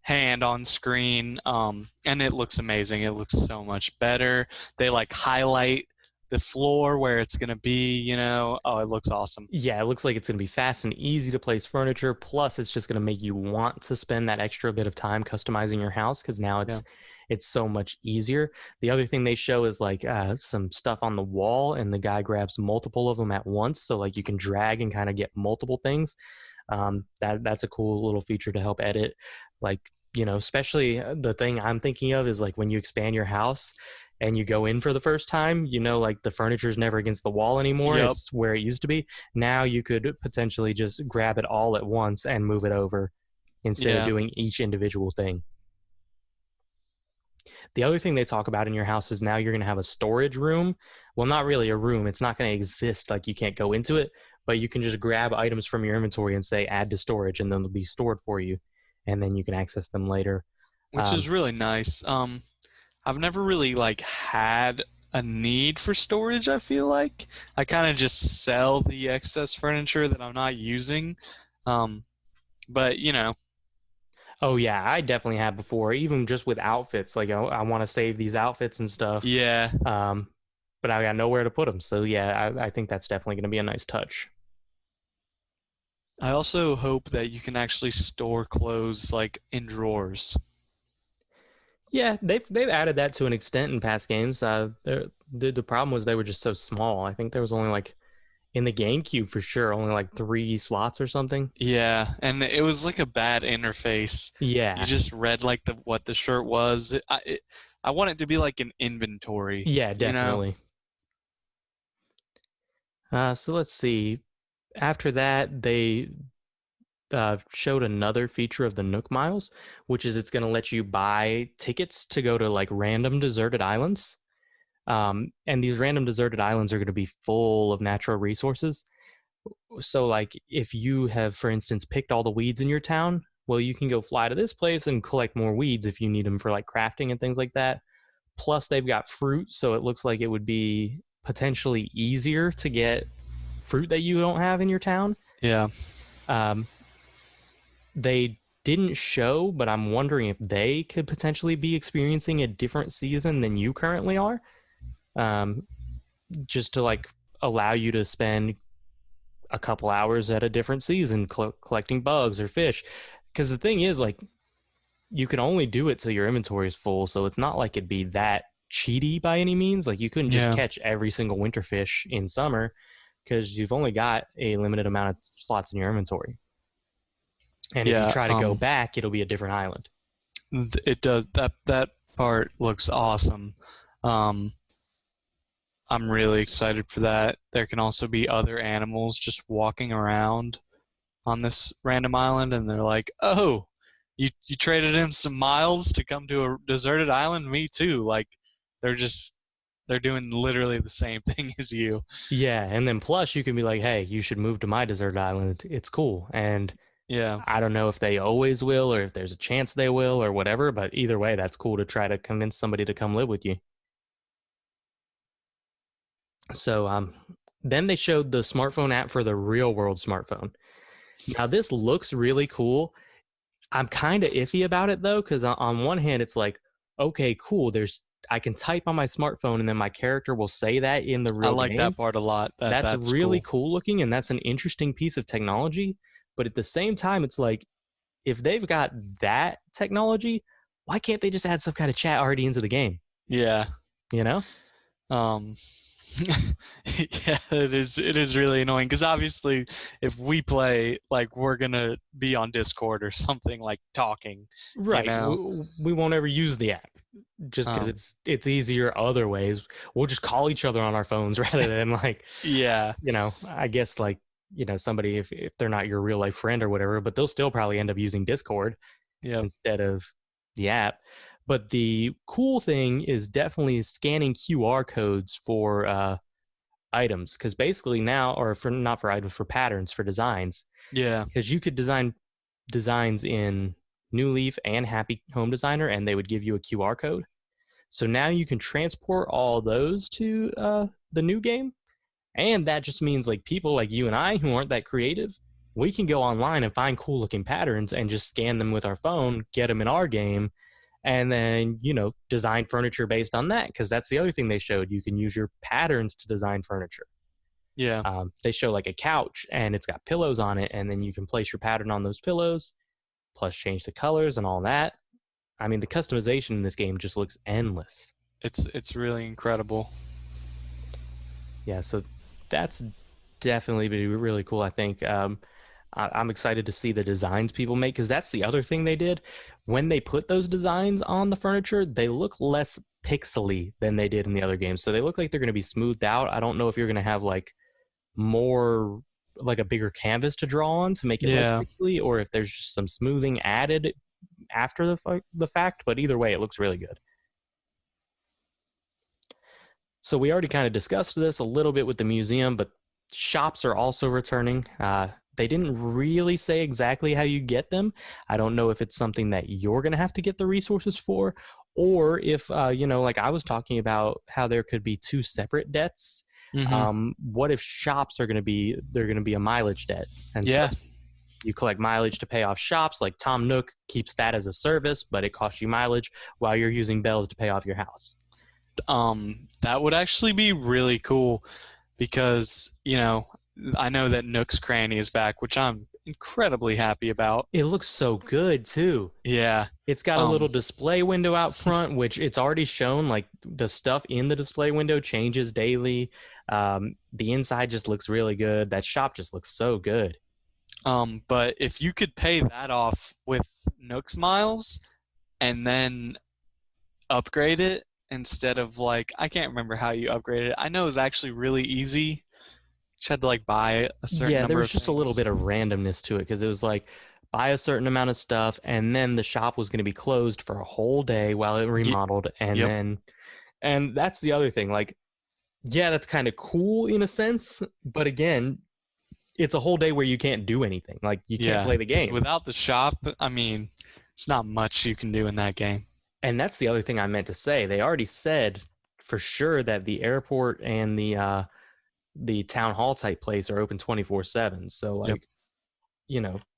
Speaker 2: hand on screen, and it looks amazing. It looks so much better. They like highlight the floor where it's going to be, oh, it looks awesome.
Speaker 1: Yeah, it looks like it's going to be fast and easy to place furniture. Plus, it's just going to make you want to spend that extra bit of time customizing your house because now it's so much easier. The other thing they show is like some stuff on the wall, and the guy grabs multiple of them at once. So like you can drag and kind of get multiple things. That's a cool little feature to help edit. Like, especially the thing I'm thinking of is like when you expand your house and you go in for the first time, like the furniture's never against the wall anymore.
Speaker 2: Yep.
Speaker 1: It's where it used to be. Now you could potentially just grab it all at once and move it over instead of doing each individual thing. The other thing they talk about in your house is now you're going to have a storage room. Well, not really a room. It's not going to exist. Like you can't go into it, but you can just grab items from your inventory and say add to storage, and then they'll be stored for you. And then you can access them later.
Speaker 2: Which is really nice. I've never really like had a need for storage, I feel like. I kind of just sell the excess furniture that I'm not using. Um, but,
Speaker 1: Oh yeah, I definitely have before, even just with outfits. Like I want to save these outfits and stuff,
Speaker 2: yeah.
Speaker 1: um, but I got nowhere to put them. So yeah, I think that's definitely going to be a nice touch.
Speaker 2: I also hope that you can actually store clothes like in drawers.
Speaker 1: Yeah, they've added that to an extent in past games. The problem was they were just so small. I think there was only like in the GameCube for sure, only like 3 slots or something.
Speaker 2: Yeah, and it was like a bad interface. You
Speaker 1: Yeah,
Speaker 2: just read like the what the shirt was. I want it to be like an inventory,
Speaker 1: yeah, definitely. So let's see. After that, they showed another feature of the Nook Miles, which is it's going to let you buy tickets to go to like random deserted islands. And these random deserted islands are going to be full of natural resources. So, like, if you have, for instance, picked all the weeds in your town, well, you can go fly to this place and collect more weeds if you need them for like crafting and things like that. Plus, they've got fruit, so it looks like it would be potentially easier to get fruit that you don't have in your town.
Speaker 2: Yeah.
Speaker 1: Um, they didn't show, but I'm wondering if they could potentially be experiencing a different season than you currently are. Um, just to like allow you to spend a couple hours at a different season collecting bugs or fish. Because the thing is, like, you can only do it till your inventory is full, so it's not like it'd be that cheaty by any means. Like, you couldn't just
Speaker 2: Yeah.
Speaker 1: catch every single winter fish in summer because you've only got a limited amount of slots in your inventory. And if you
Speaker 2: Yeah.
Speaker 1: try to go back, it'll be a different island.
Speaker 2: It does that part looks awesome. Um, I'm really excited for that. There can also be other animals just walking around on this random island, and they're like, "Oh, you traded in some miles to come to a deserted island? Me too." Like, they're just they're doing literally the same thing as you.
Speaker 1: Yeah, and then plus you can be like, hey, you should move to my desert island. It's cool. And
Speaker 2: Yeah.
Speaker 1: I don't know if they always will or if there's a chance they will or whatever, but either way, that's cool to try to convince somebody to come live with you. So then they showed the smartphone app for the real world smartphone. Now this looks really cool. I'm kind of iffy about it though, because on one hand, it's like, okay, cool. I can type on my smartphone and then my character will say that in the
Speaker 2: I
Speaker 1: real
Speaker 2: like
Speaker 1: game.
Speaker 2: that part a lot.
Speaker 1: That's
Speaker 2: That's
Speaker 1: really
Speaker 2: cool.
Speaker 1: cool looking and that's an interesting piece of technology. But at the same time, it's like, if they've got that technology, why can't they just add some kind of chat already into the game?
Speaker 2: Yeah.
Speaker 1: You know?
Speaker 2: Um, yeah, it is really annoying because obviously if we play, like, we're gonna be on Discord or something, like talking, you
Speaker 1: Right.
Speaker 2: know.
Speaker 1: We won't ever use the app just because
Speaker 2: Um,
Speaker 1: it's easier other ways. We'll just call each other on our phones rather than like,
Speaker 2: yeah.
Speaker 1: I guess like, somebody if they're not your real life friend or whatever, but they'll still probably end up using Discord
Speaker 2: Yep.
Speaker 1: instead of the app. But the cool thing is definitely scanning QR codes for items because basically now, or for not for items, for patterns, for designs,
Speaker 2: Yeah.
Speaker 1: because you could design designs in New Leaf and Happy Home Designer and they would give you a QR code. So now you can transport all those to the new game. And that just means like people like you and I who aren't that creative, we can go online and find cool looking patterns and just scan them with our phone, get them in our game, and then, design furniture based on that. Because that's the other thing they showed. You can use your patterns to design furniture.
Speaker 2: Yeah.
Speaker 1: They show like a couch and it's got pillows on it, and then you can place your pattern on those pillows, plus change the colors and all that. I mean, the customization in this game just looks endless.
Speaker 2: It's really incredible.
Speaker 1: Yeah, so that's definitely be really cool. I think I'm excited to see the designs people make because that's the other thing they did. When they put those designs on the furniture, they look less pixely than they did in the other games. So they look like they're going to be smoothed out. I don't know if you're going to have like more like a bigger canvas to draw on to make it less
Speaker 2: Yeah.
Speaker 1: pixely, or if there's just some smoothing added after the fact. But either way, it looks really good. So we already kind of discussed this a little bit with the museum, but shops are also returning. They didn't really say exactly how you get them. I don't know if it's something that you're going to have to get the resources for, Or if like I was talking about how there could be two separate debts.
Speaker 2: Mm-hmm.
Speaker 1: What if shops are going to be they're going to be a mileage debt, and so
Speaker 2: Yeah.
Speaker 1: you collect mileage to pay off shops. Like Tom Nook keeps that as a service, but it costs you mileage while you're using bells to pay off your house.
Speaker 2: That would actually be really cool because, I know that Nook's Cranny is back, which I'm incredibly happy about.
Speaker 1: It looks so good too.
Speaker 2: Yeah.
Speaker 1: It's got a
Speaker 2: Um,
Speaker 1: little display window out front, which it's already shown. Like the stuff in the display window changes daily. The inside just looks really good. That shop just looks so good.
Speaker 2: but if you could pay that off with Nook's miles and then upgrade it instead of like, I can't remember how you upgraded it. I know it was actually really easy. Just had to like buy a certain
Speaker 1: Yeah, there
Speaker 2: number
Speaker 1: was
Speaker 2: of
Speaker 1: just a little
Speaker 2: things.
Speaker 1: bit of randomness to it because it was like buy a certain amount of stuff and then the shop was going to be closed for a whole day while it remodeled
Speaker 2: Yep.
Speaker 1: and that's the other thing. Like, yeah, that's kind of cool in a sense, but again, it's a whole day where you can't do anything. Like you can't
Speaker 2: Yeah.
Speaker 1: play the
Speaker 2: 'Cause
Speaker 1: game.
Speaker 2: without the shop, I mean, there's not much you can do in that game.
Speaker 1: And that's the other thing I meant to say. They already said for sure that the airport and the town hall type place are open 24/7. So
Speaker 2: Yep.
Speaker 1: like,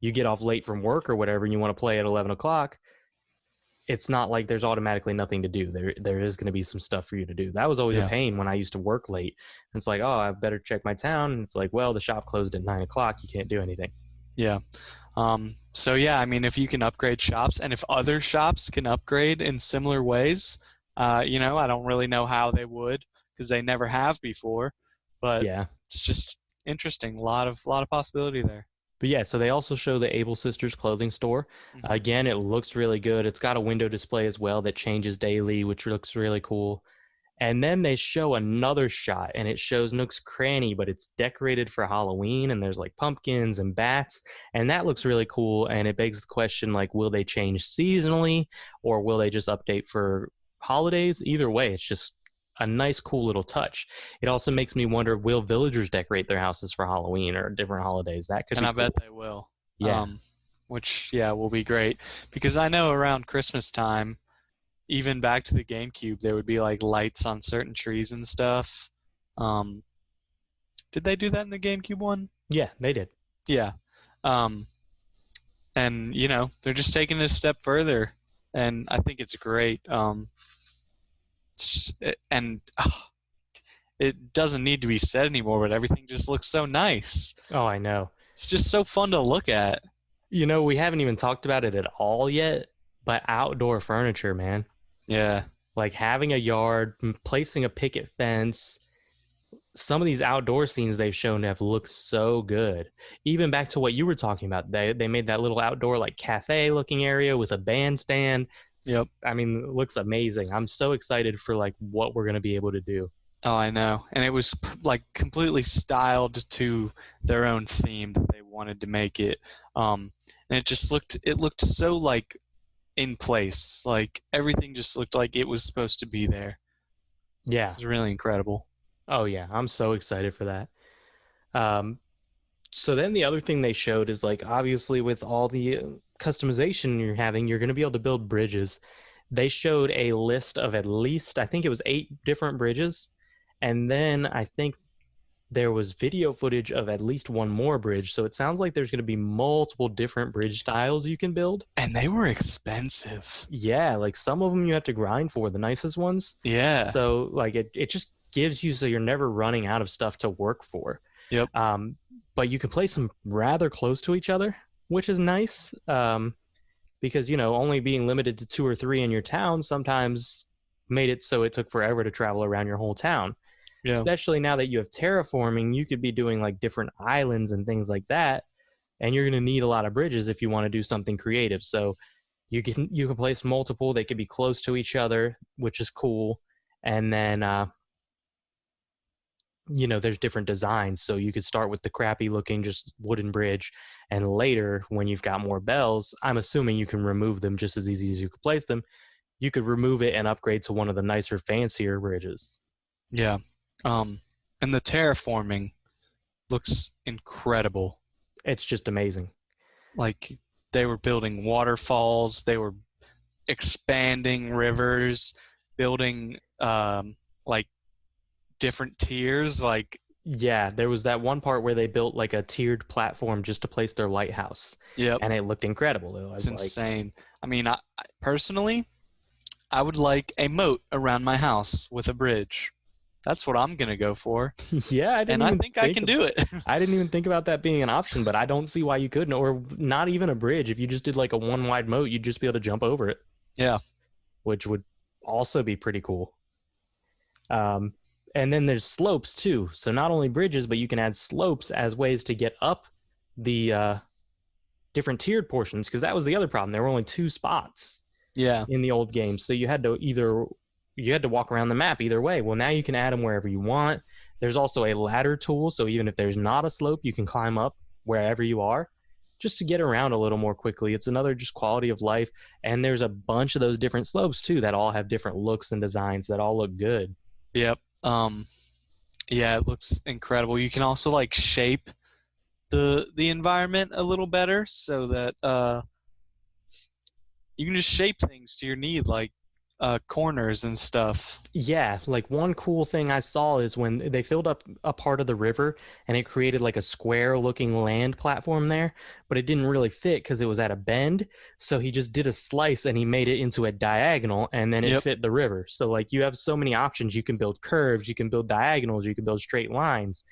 Speaker 1: you get off late from work or whatever and you want to play at 11 o'clock, it's not like there's automatically nothing to do. There is going to be some stuff for you to do. That was always a
Speaker 2: Yeah.
Speaker 1: pain when I used to work late. It's like, oh, I better check my town. And it's like, well, the shop closed at 9 o'clock. You can't do anything.
Speaker 2: Yeah. So yeah, I mean, if you can upgrade shops and if other shops can upgrade in similar ways, I don't really know how they would because they never have before, but
Speaker 1: Yeah.
Speaker 2: it's just interesting. A lot of possibility there.
Speaker 1: But yeah, so they also show the Able Sisters clothing store.
Speaker 2: Mm-hmm.
Speaker 1: Again, it looks really good. It's got a window display as well that changes daily, which looks really cool. And then they show another shot and it shows Nook's Cranny, but it's decorated for Halloween and there's like pumpkins and bats. And that looks really cool. And it begs the question, like, will they change seasonally or will they just update for holidays? Either way, it's just a nice, cool little touch. It also makes me wonder, will villagers decorate their houses for Halloween or different holidays? That could
Speaker 2: And
Speaker 1: be
Speaker 2: I
Speaker 1: cool.
Speaker 2: bet they will.
Speaker 1: Yeah.
Speaker 2: Which yeah, will be great because I know around Christmas time, even back to the GameCube, there would be like lights on certain trees and stuff. Um, did they do that in the GameCube one?
Speaker 1: Yeah, they did.
Speaker 2: Yeah. Um, and they're just taking it a step further, and I think it's great. It's just, it doesn't need to be said anymore, but everything just looks so nice.
Speaker 1: Oh, I know.
Speaker 2: It's just so fun to look at.
Speaker 1: We haven't even talked about it at all yet, but outdoor furniture, man.
Speaker 2: Yeah.
Speaker 1: Like having a yard, placing a picket fence. Some of these outdoor scenes they've shown have looked so good. Even back to what you were talking about, they made that little outdoor like cafe looking area with a bandstand.
Speaker 2: Yep.
Speaker 1: I mean, it looks amazing. I'm so excited for like what we're going to be able to do.
Speaker 2: Oh, I know. And it was like completely styled to their own theme that they wanted to make it. And it looked so like in place. Like everything just looked like it was supposed to be there.
Speaker 1: Yeah.
Speaker 2: It was really incredible.
Speaker 1: Oh yeah, I'm so excited for that. Um, so then the other thing they showed is like obviously with all the customization you're having, you're going to be able to build bridges. They showed a list of at least I think it was 8 different bridges, and then I think there was video footage of at least one more bridge. So it sounds like there's going to be multiple different bridge styles you can build.
Speaker 2: And they were expensive.
Speaker 1: Yeah, like some of them you have to grind for, the nicest ones.
Speaker 2: Yeah.
Speaker 1: So like it just gives you so you're never running out of stuff to work for.
Speaker 2: Yep.
Speaker 1: But you can place them rather close to each other, which is nice. Because only being limited to 2 or 3 in your town sometimes made it so it took forever to travel around your whole town.
Speaker 2: Yeah.
Speaker 1: Especially now that you have terraforming, you could be doing like different islands and things like that, and you're going to need a lot of bridges if you want to do something creative. So you can place multiple. They could be close to each other, which is cool. And then there's different designs. So you could start with the crappy looking just wooden bridge, and later when you've got more bells, I'm assuming you can remove them just as easy as you could place them. You could remove it and upgrade to one of the nicer, fancier bridges.
Speaker 2: Yeah. And the terraforming looks incredible.
Speaker 1: It's just amazing.
Speaker 2: Like they were building waterfalls. They were expanding rivers, building like different tiers. Like,
Speaker 1: Yeah, there was that one part where they built like a tiered platform just to place their lighthouse,
Speaker 2: yep,
Speaker 1: and it looked incredible. It
Speaker 2: it's
Speaker 1: was like,
Speaker 2: insane. I mean, personally, I would like a moat around my house with a bridge. That's what I'm gonna go for,
Speaker 1: yeah,
Speaker 2: and I think I can do it.
Speaker 1: I didn't even think about that being an option, but I don't see why you couldn't, or not even a bridge. If you just did like a one wide moat, you'd just be able to jump over it,
Speaker 2: Yeah,
Speaker 1: which would also be pretty cool. Um, and then there's slopes too. So not only bridges, but you can add slopes as ways to get up the different tiered portions, because that was the other problem. There were only two spots
Speaker 2: yeah,
Speaker 1: in the old game, so you had to walk around the map either way. Well, now you can add them wherever you want. There's also a ladder tool, so even if there's not a slope, you can climb up wherever you are just to get around a little more quickly. It's another just quality of life. And there's a bunch of those different slopes too that all have different looks and designs that all look good.
Speaker 2: yep. Yeah, it looks incredible. You can also like shape the environment a little better so that you can just shape things to your need, like corners and stuff.
Speaker 1: Yeah, like one cool thing I saw is when they filled up a part of the river and it created like a square looking land platform there, but it didn't really fit because it was at a bend. So he just did a slice and he made it into a diagonal, and then it
Speaker 2: Yep.
Speaker 1: fit the river. So like you have so many options. You can build curves, you can build diagonals, you can build straight lines.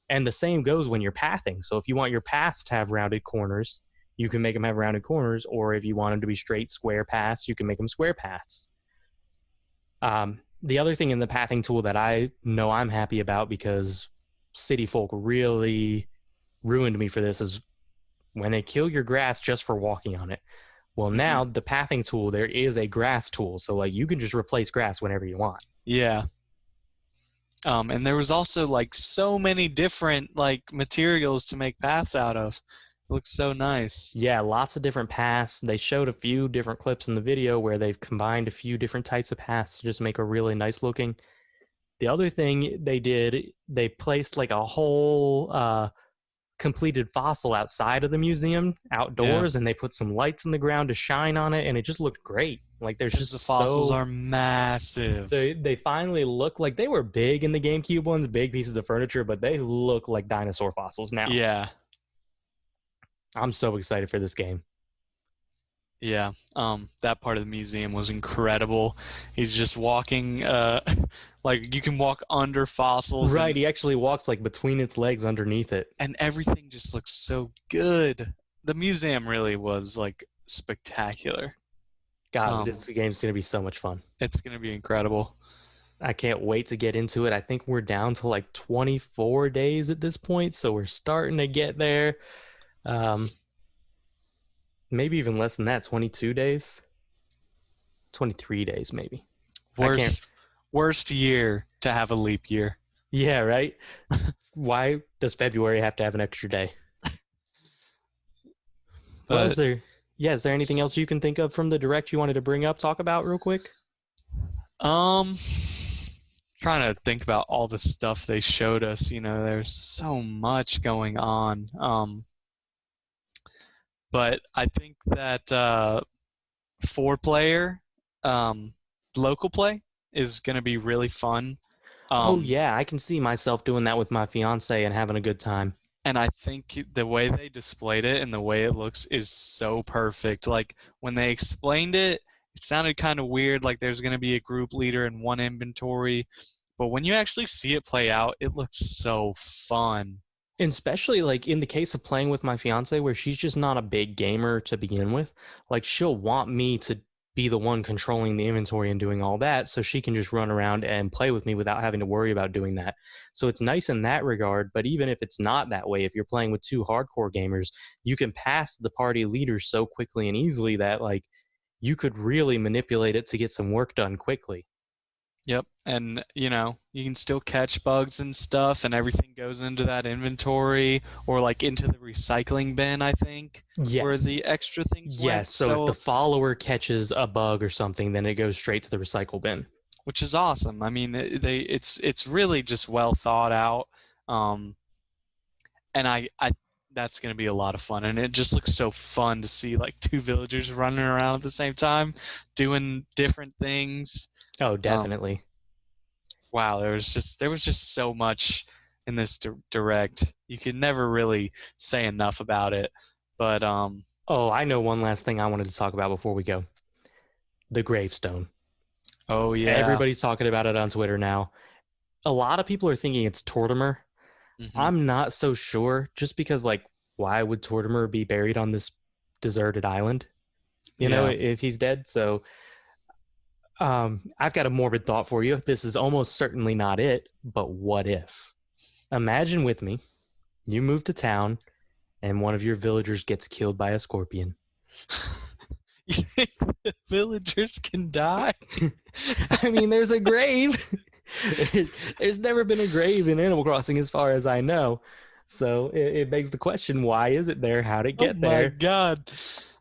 Speaker 1: And the same goes when you're pathing. So if you want your paths to have rounded corners, you can make them have rounded corners, or if you want them to be straight square paths, you can make them square paths. The other thing in the pathing tool that I know I'm happy about, because city folk really ruined me for this, is when they kill your grass just for walking on it. Well, now
Speaker 2: Hmm.
Speaker 1: the pathing tool, there is a grass tool. So like you can just replace grass whenever you want.
Speaker 2: Yeah. And there was also like so many different like materials to make paths out of. It looks so nice.
Speaker 1: Yeah, lots of different paths. They showed a few different clips in the video where they've combined a few different types of paths to just make a really nice looking. The other thing they did, they placed like a whole completed fossil outside of the museum
Speaker 2: Yeah.
Speaker 1: outdoors, and they put some lights in the ground to shine on it, and it just looked great. Like there's
Speaker 2: Because the
Speaker 1: just
Speaker 2: fossils
Speaker 1: so
Speaker 2: are massive.
Speaker 1: they finally look like they were big in the GameCube ones, big pieces of furniture, but they look like dinosaur fossils now.
Speaker 2: Yeah.
Speaker 1: I'm so excited for this game.
Speaker 2: Yeah. That part of the museum was incredible. He's just walking like you can walk under fossils
Speaker 1: Right, he actually walks like between its legs underneath it.
Speaker 2: and everything just looks so good. The museum really was like spectacular.
Speaker 1: God,
Speaker 2: Um,
Speaker 1: this game's going to be so much fun.
Speaker 2: it's gonna be incredible.
Speaker 1: I can't wait to get into it. I think we're down to like 24 days at this point, so we're starting to get there. Um, maybe even less than that, 22 days, 23 days, maybe. I can't.
Speaker 2: Worst year to have a leap year.
Speaker 1: Yeah, right. Why does February have to have an extra day? Well,
Speaker 2: But
Speaker 1: is there anything else you can think of from the direct you wanted to bring up, talk about real quick?
Speaker 2: um trying to think about all the stuff they showed us, there's so much going on. But I think that 4-player local play is going to be really fun.
Speaker 1: Oh yeah, I can see myself doing that with my fiance and having a good time.
Speaker 2: And I think the way they displayed it and the way it looks is so perfect. Like when they explained it, it sounded kind of weird, like there's going to be a group leader and one inventory. But when you actually see it play out, it looks so fun.
Speaker 1: And especially like in the case of playing with my fiance, where she's just not a big gamer to begin with, like she'll want me to be the one controlling the inventory and doing all that so she can just run around and play with me without having to worry about doing that. So it's nice in that regard. But even if it's not that way, if you're playing with two hardcore gamers, you can pass the party leader so quickly and easily that like you could really manipulate it to get some work done quickly.
Speaker 2: Yep. And, you can still catch bugs and stuff, and everything goes into that inventory or like into the recycling bin, I think, where
Speaker 1: Yes.
Speaker 2: the extra things went.
Speaker 1: Yes. So if the follower catches a bug or something, then it goes straight to the recycle bin.
Speaker 2: Which is awesome. I mean, it's really just well thought out. And I that's going to be a lot of fun. And it just looks so fun to see like two villagers running around at the same time doing different things.
Speaker 1: Oh, definitely.
Speaker 2: Wow, there was just so much in this direct. You could never really say enough about it. But
Speaker 1: oh, I know one last thing I wanted to talk about before we go. The gravestone.
Speaker 2: Oh yeah.
Speaker 1: Everybody's talking about it on Twitter now. A lot of people are thinking it's Tortimer.
Speaker 2: Mm-hmm.
Speaker 1: I'm not so sure, just because, like, why would Tortimer be buried on this deserted island? You know, if he's dead. So I've got a morbid thought for you. This is almost certainly not it, but what if? Imagine with me, you move to town and one of your villagers gets killed by a scorpion.
Speaker 2: You think the villagers can die?
Speaker 1: I mean, there's a grave. There's never been a grave in Animal Crossing as far as I know. So it begs the question, why is it there? How'd it get there?
Speaker 2: Oh my god.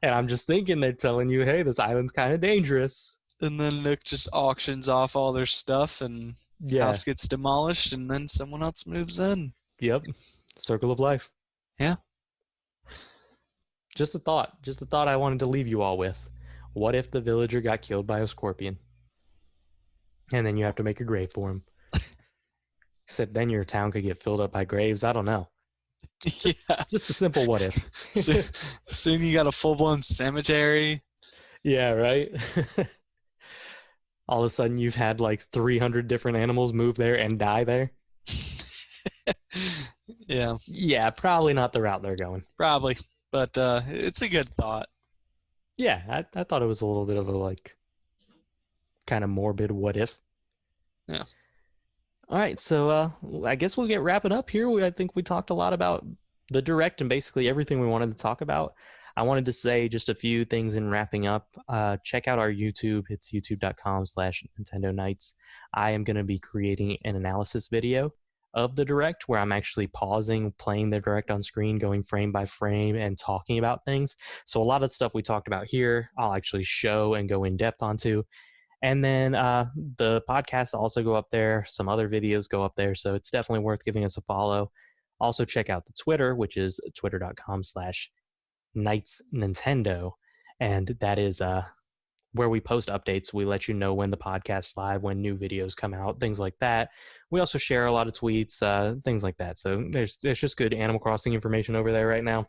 Speaker 1: And I'm just thinking they're telling you, hey, this island's kind of dangerous.
Speaker 2: And then Nook just auctions off all their stuff and house gets demolished and then someone else moves in.
Speaker 1: Yep. Circle of life.
Speaker 2: Yeah.
Speaker 1: Just a thought I wanted to leave you all with. What if the villager got killed by a scorpion? And then you have to make a grave for him. Except then your town could get filled up by graves. I don't know. Just a simple what if.
Speaker 2: Soon you got a full-blown cemetery.
Speaker 1: Yeah, right? All of a sudden you've had like 300 different animals move there and die there.
Speaker 2: Yeah.
Speaker 1: Yeah, probably not the route they're going.
Speaker 2: Probably. But it's a good thought.
Speaker 1: Yeah, I thought it was a little bit of a like kind of morbid what if.
Speaker 2: Yeah.
Speaker 1: All right, so I guess we'll get wrapping up here. I think we talked a lot about the direct and basically everything we wanted to talk about. I wanted to say just a few things in wrapping up. Check out our YouTube. It's youtube.com/NintendoKnights. I am going to be creating an analysis video of the direct where I'm actually pausing, playing the direct on screen, going frame by frame and talking about things. So a lot of the stuff we talked about here, I'll actually show and go in depth onto. And then the podcasts also go up there. Some other videos go up there. So it's definitely worth giving us a follow. Also check out the Twitter, which is twitter.com/KnightsNintendo. And that is where we post updates. We let you know when the podcast's live, when new videos come out, things like that. We also share a lot of tweets, things like that. So there's just good Animal Crossing information over there right now.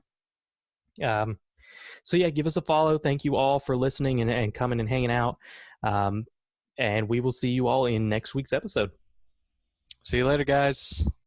Speaker 1: So yeah, give us a follow. Thank you all for listening and coming and hanging out. And we will see you all in next week's episode.
Speaker 2: See you later, guys.